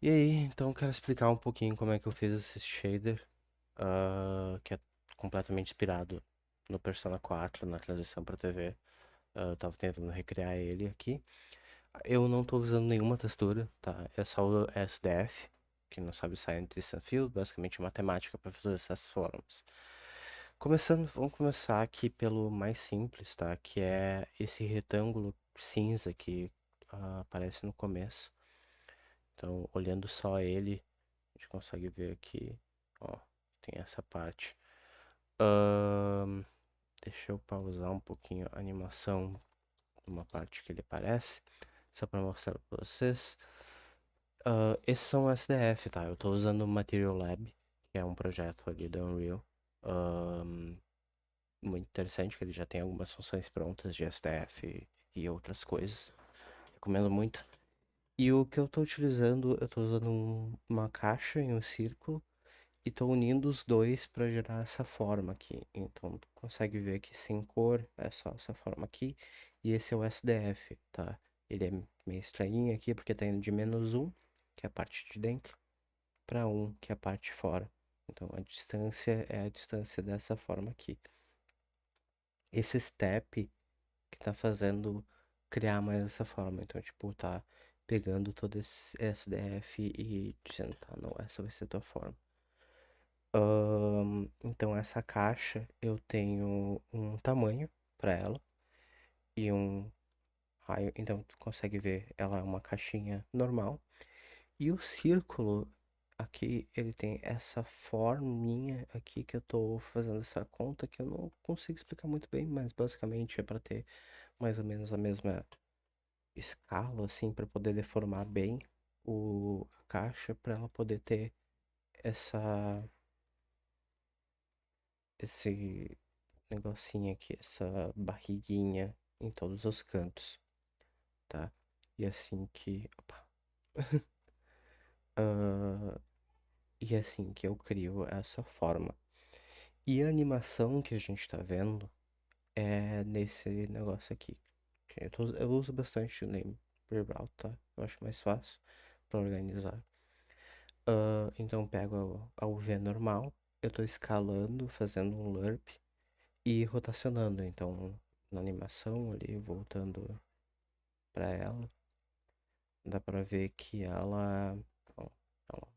E aí, então quero explicar um pouquinho como é que eu fiz esse shader, que é completamente inspirado no Persona 4, na transição para TV. Eu tava tentando recriar ele aqui. Eu não tô usando nenhuma textura, tá? É só o SDF, que não sabe Science Distance Field, basicamente matemática para fazer essas formas. Vamos começar aqui pelo mais simples, tá? Que é esse retângulo cinza que aparece no começo. Então, olhando só ele, a gente consegue ver aqui, ó, tem essa parte. Ahn, Deixa eu pausar um pouquinho a animação de uma parte que ele aparece, só para mostrar para vocês. Esses são o SDF, tá? Eu tô usando o Material Lab, que é um projeto ali da Unreal. Ahn, Muito interessante, que ele já tem algumas funções prontas de SDF e outras coisas. Recomendo muito. E o que eu tô usando uma caixa em um círculo e tô unindo os dois para gerar essa forma aqui. Então, tu consegue ver que sem cor é só essa forma aqui. E esse é o SDF, tá? Ele é meio estranho aqui porque tá indo de -1, que é a parte de dentro, para 1, que é a parte de fora. Então, a distância é a distância dessa forma aqui. Esse step que tá fazendo criar mais essa forma. Então, tipo, tá pegando todo esse SDF e dizendo, tá, não, essa vai ser a tua forma. Então essa caixa eu tenho um tamanho para ela e um raio. Então tu consegue ver, ela é uma caixinha normal. E o círculo aqui, ele tem essa forminha aqui que eu tô fazendo essa conta que eu não consigo explicar muito bem, mas basicamente é para ter mais ou menos a mesma escala assim para poder deformar bem a caixa para ela poder ter essa esse negocinho aqui, essa barriguinha em todos os cantos, tá? E assim que, opa. Ah, e assim que eu crio essa forma. E a animação que a gente tá vendo é nesse negócio aqui. Eu uso bastante o Name Verbal, tá? Eu acho mais fácil para organizar. Então eu pego a UV normal, eu tô escalando, fazendo um lerp e rotacionando. Então, na animação ali, voltando para ela, dá pra ver que ó, ela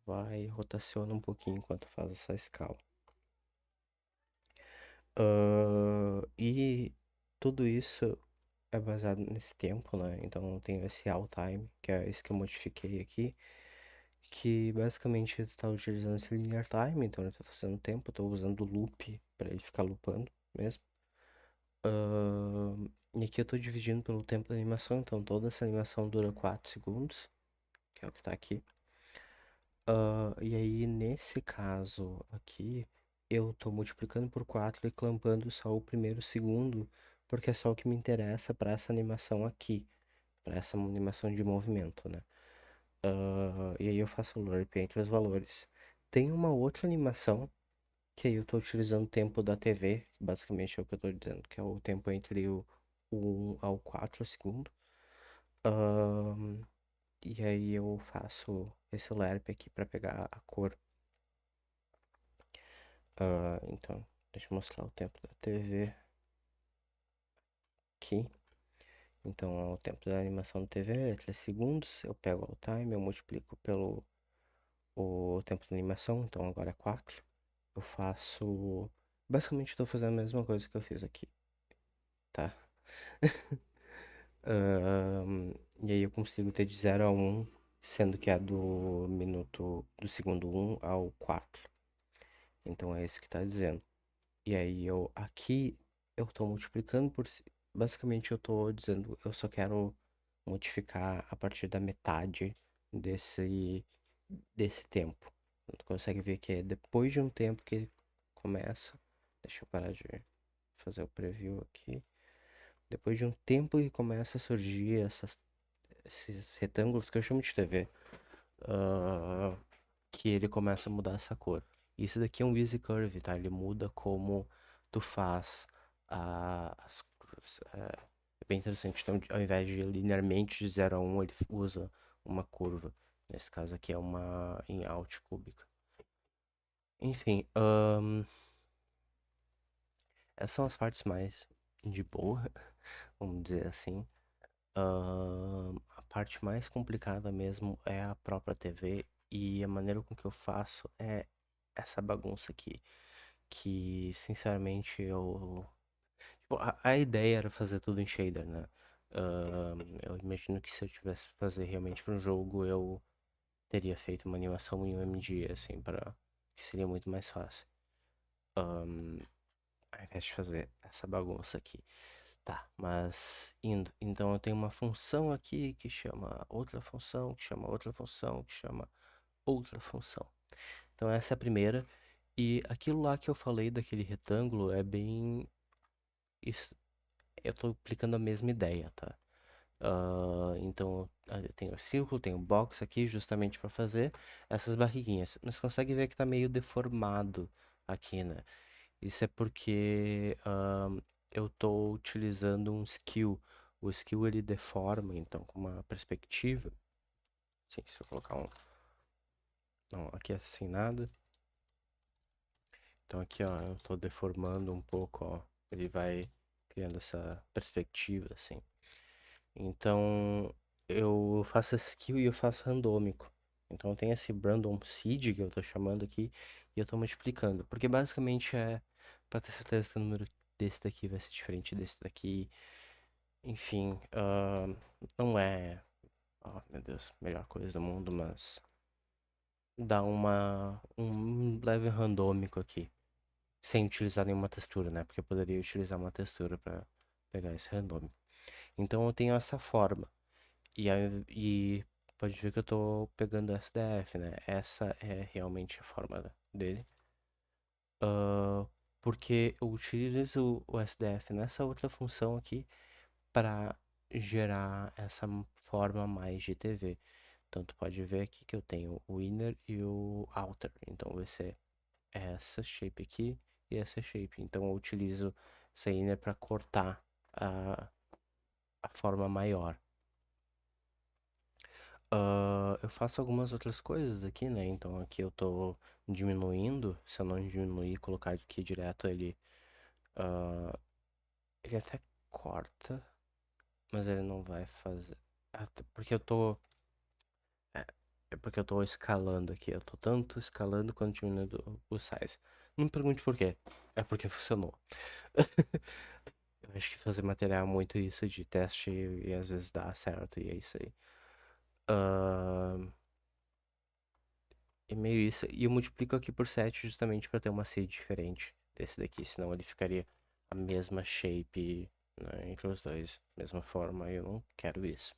vai e rotaciona um pouquinho enquanto faz essa escala. E tudo isso é baseado nesse tempo, né? Então tem esse all time, que é esse que eu modifiquei aqui, que basicamente tá utilizando esse linear time, então ele tá fazendo tempo, eu tô usando o loop para ele ficar loopando mesmo. E aqui eu tô dividindo pelo tempo da animação, então toda essa animação dura 4 segundos, que é o que tá aqui. E aí, nesse caso aqui, eu tô multiplicando por 4 e clampando só o primeiro segundo, porque é só o que me interessa para essa animação aqui, para essa animação de movimento, né? E aí eu faço o lerp entre os valores. Tem uma outra animação, que aí eu tô utilizando o tempo da TV, que basicamente é o que eu tô dizendo, que é o tempo entre o 1 ao 4 segundo. Ahn, e aí eu faço esse lerp aqui para pegar a cor. Então, deixa eu mostrar o tempo da TV aqui. Então, o tempo da animação da TV é 3 segundos. Eu pego o time, eu multiplico pelo o tempo da animação, então agora é 4. Eu faço. Basicamente, estou fazendo a mesma coisa que eu fiz aqui, tá? E aí eu consigo ter de 0 a 1, sendo que é do segundo 1 ao 4. Então é isso que tá dizendo. E aí eu aqui eu tô multiplicando basicamente eu tô dizendo eu só quero modificar a partir da metade desse desse tempo. Tu consegue ver que é depois de um tempo que ele começa. Deixa eu parar de fazer o preview aqui. Depois de um tempo que começa a surgir esses retângulos que eu chamo de TV, ah, que ele começa a mudar essa cor. Isso daqui é um Easy Curve, tá? Ele muda como tu faz as curvas. É bem interessante. Então, ao invés de linearmente de 0 a 1, ele usa uma curva Nesse caso aqui é uma in-out cúbica. Enfim, essas são as partes mais de boa, vamos dizer assim. A parte mais complicada mesmo é a própria TV e a maneira com que eu faço é essa bagunça aqui. Que, sinceramente, eu... Tipo, a ideia era fazer tudo em shader, né? Eu imagino que se eu tivesse que fazer realmente para um jogo, eu teria feito uma animação em UMG, assim, para que seria muito mais fácil. Ao invés de fazer essa bagunça aqui. Tá, mas indo. Então eu tenho uma função aqui que chama outra função, que chama outra função, que chama outra função. Então essa é a primeira. E aquilo lá que eu falei daquele retângulo é bem. Isso, eu tô aplicando a mesma ideia, tá? Então eu tenho o círculo, tenho o box aqui justamente para fazer essas barriguinhas. Mas você consegue ver que tá meio deformado aqui, né? Isso é porque eu tô utilizando um skill. O skill ele deforma, então, com uma perspectiva. Sim, se eu colocar um. Não, aqui é assim nada. Então aqui, ó, eu tô deformando um pouco, ó. Ele vai criando essa perspectiva, assim. Então, eu faço skill e eu faço randômico. Então tem esse random seed que eu tô chamando aqui e eu tô multiplicando. Porque basicamente é pra ter certeza que o número desse daqui vai ser diferente desse daqui. Enfim, não é, oh, meu Deus, melhor coisa do mundo, mas dá um leve randômico aqui. Sem utilizar nenhuma textura, né? Porque eu poderia utilizar uma textura pra pegar esse randômico. Então eu tenho essa forma. E pode ver que eu tô pegando SDF, né? Essa é realmente a forma dele. Porque eu utilizo o SDF nessa outra função aqui para gerar essa forma mais de TV. Então tu pode ver aqui que eu tenho o inner e o outer. Então vai ser essa shape aqui e essa shape. Então eu utilizo essa inner para cortar a forma maior. Eu faço algumas outras coisas aqui, né? Então aqui eu tô diminuindo. Se eu não diminuir e colocar aqui direto, ele até corta, mas ele não vai fazer. Até porque eu tô. É, é porque eu tô escalando aqui. Eu tô tanto escalando quanto diminuindo o size. Não me pergunte por quê. É porque funcionou. Eu acho que fazer material é muito isso de teste e às vezes dá certo e é isso aí. Ahn, É meio isso. E eu multiplico aqui por 7 justamente para ter uma seed diferente desse daqui. Senão ele ficaria a mesma shape, né, entre os dois. Mesma forma, eu não quero isso.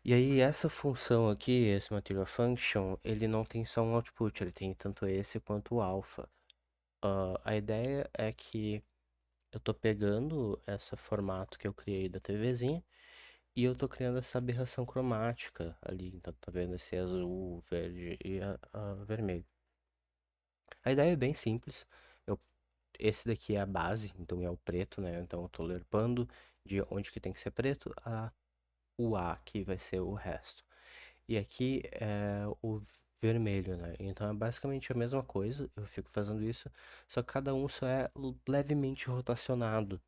E aí essa função aqui, esse material function, ele não tem só um output, ele tem tanto esse quanto o alpha. A ideia é que eu tô pegando esse formato que eu criei da TVzinha e eu tô criando essa aberração cromática ali. Então tá vendo esse azul, verde e a vermelho. A ideia é bem simples. Eu, esse daqui é a base, então é o preto, né? Então eu tô lerpando de onde que tem que ser preto a o A, que vai ser o resto. E aqui é o vermelho, né? Então é basicamente a mesma coisa, eu fico fazendo isso, só que cada um só é levemente rotacionado.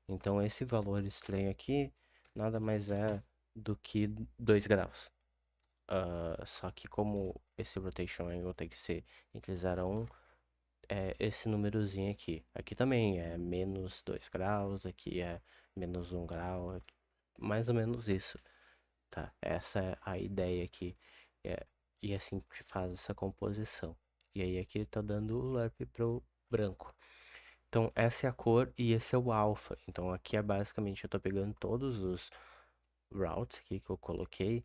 Então esse valor estranho aqui nada mais é do que 2 graus. Só que como esse rotation angle tem que ser entre 0 a 1, é esse númerozinho aqui. Aqui também é menos 2 graus, aqui é menos 1 grau, mais ou menos isso, tá? Essa é a ideia aqui. É, e é assim que faz essa composição. E aí aqui ele tá dando o LERP pro branco. Então essa é a cor e esse é o alfa. Então aqui é basicamente eu tô pegando todos os routes aqui que eu coloquei,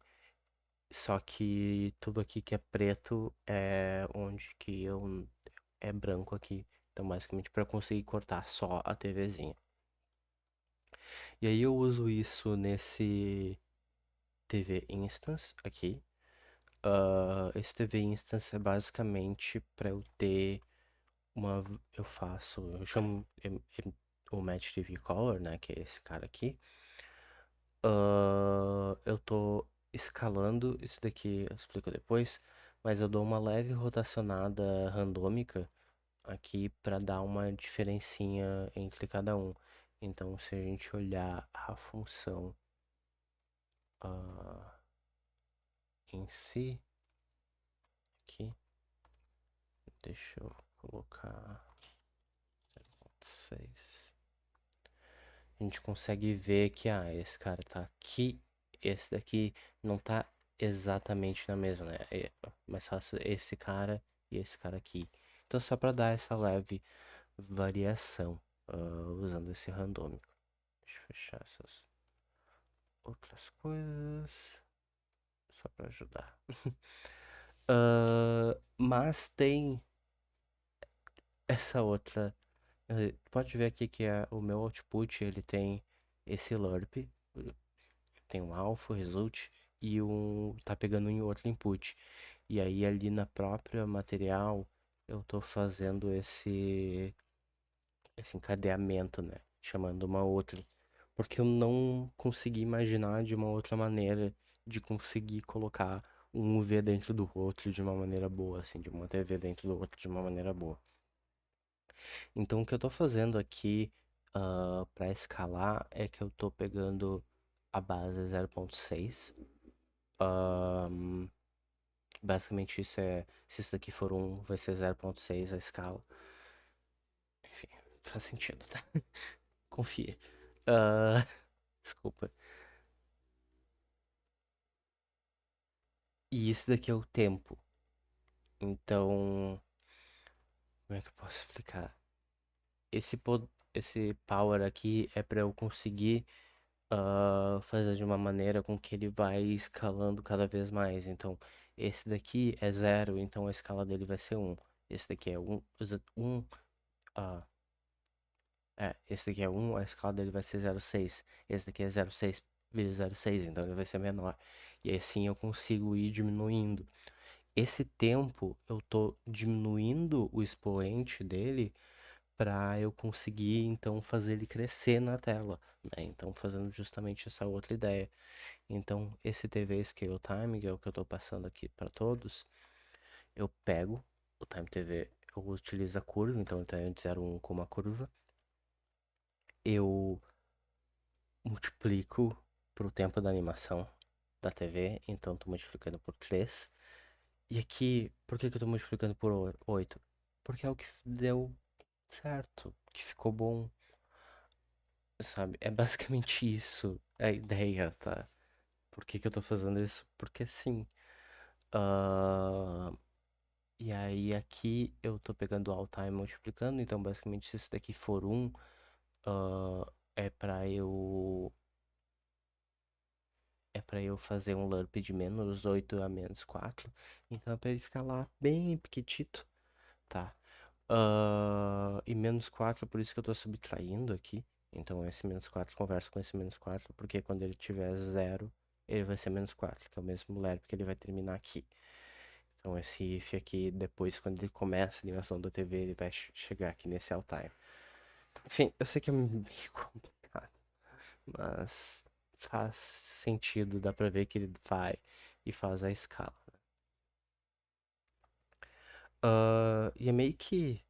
só que tudo aqui que é preto é onde que eu é branco aqui. Então, basicamente, para conseguir cortar só a TVzinha. E aí eu uso isso nesse TV Instance aqui. Esse TV Instance é basicamente para eu ter uma. Eu faço. Eu chamo o Match TV Color, né? Que é esse cara aqui. Eu tô escalando, isso daqui eu explico depois, mas eu dou uma leve rotacionada randômica aqui para dar uma diferencinha entre cada um. Então, se a gente olhar a função ah, em si, aqui, deixa eu colocar 6. A gente consegue ver que esse cara tá aqui, esse daqui não tá exatamente na mesma, né? É mais fácil esse cara e esse cara aqui. Então, só para dar essa leve variação usando esse randômico. Deixa eu fechar essas outras coisas só para ajudar. Mas tem essa outra. Pode ver aqui que o meu output ele tem esse lerp, tem um alpha, result e tá pegando em outro input. E aí ali na própria material eu tô fazendo esse encadeamento, né? Chamando uma outra. Porque eu não consegui imaginar de uma outra maneira de conseguir colocar um UV dentro do outro de uma maneira boa, assim, de uma TV dentro do outro de uma maneira boa. Então, o que eu tô fazendo aqui para escalar é que eu tô pegando a base 0.6. Basicamente, se isso daqui for 1, vai ser 0.6 a escala. Enfim, faz sentido, tá? Confia. Ah, desculpa. E isso daqui é o tempo. Então, como é que eu posso explicar? Esse power aqui é para eu conseguir fazer de uma maneira com que ele vai escalando cada vez mais. Então, esse daqui é 0, então a escala dele vai ser 1. Esse daqui é 1, ah, esse daqui é 1, a escala dele vai ser 0,6. Esse daqui é 0,6 vezes 0,6, então ele vai ser menor. E assim eu consigo ir diminuindo. Esse tempo eu tô diminuindo o expoente dele para eu conseguir então fazer ele crescer na tela, né? Então fazendo justamente essa outra ideia. Então esse TV Scale Time, que é o que eu estou passando aqui para todos, eu pego o Time TV, eu utilizo a curva, então ele está de 0,1 com uma curva, eu multiplico pro tempo da animação da TV, então estou multiplicando por 3. E aqui, por que que eu estou multiplicando por 8? Porque é o que deu certo, que ficou bom, sabe? É basicamente isso a ideia, tá? Por que que eu tô fazendo isso? Porque sim. Ah, e aí aqui eu tô pegando o all time e multiplicando, então basicamente se isso daqui for 1, é pra eu fazer um lerp de menos 8 a menos 4. Então é pra ele ficar lá bem pequitito, tá? E menos 4, por isso que eu tô subtraindo aqui. Então esse menos 4 conversa com esse menos 4, porque quando ele tiver 0, ele vai ser menos 4, que é o mesmo lerp que ele vai terminar aqui. Então esse if aqui, depois quando ele começa a animação da TV, ele vai chegar aqui nesse all time. Enfim, eu sei que é meio complicado, mas faz sentido, dá pra ver que ele vai e faz a escala. E é meio que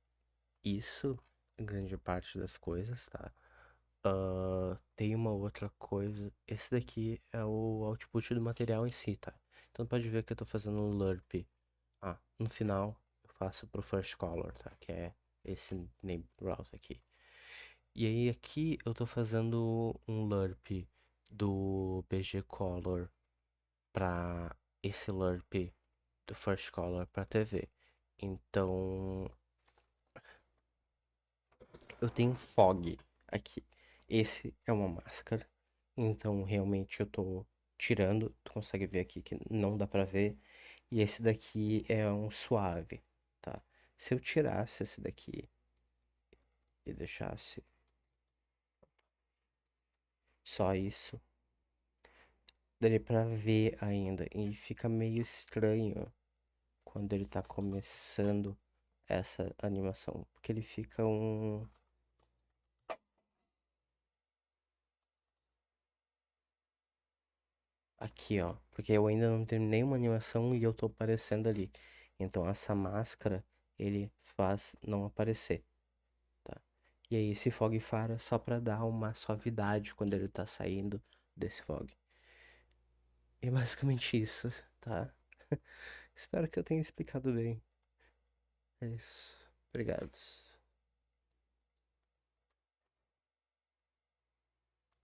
isso, grande parte das coisas, tá? Tem uma outra coisa. Esse daqui é o output do material em si, tá? Então pode ver que eu tô fazendo um lerp. No final eu faço pro first color, tá? Que é esse name route aqui. E aí aqui eu tô fazendo um lerp do BG color pra esse lerp do first color pra TV. Então eu tenho fog aqui. Esse é uma máscara. Então realmente eu tô tirando. Tu consegue ver aqui que não dá pra ver. E esse daqui é um suave, tá? Se eu tirasse esse daqui e deixasse só isso, daria pra ver ainda. E fica meio estranho quando ele tá começando essa animação. Porque ele fica um. aqui, ó, porque eu ainda não terminei uma animação e eu tô aparecendo ali. Então essa máscara ele faz não aparecer, tá? E aí esse fog fara só pra dar uma suavidade quando ele tá saindo desse fog. E é basicamente isso, tá? Espero que eu tenha explicado bem. É isso. Obrigado.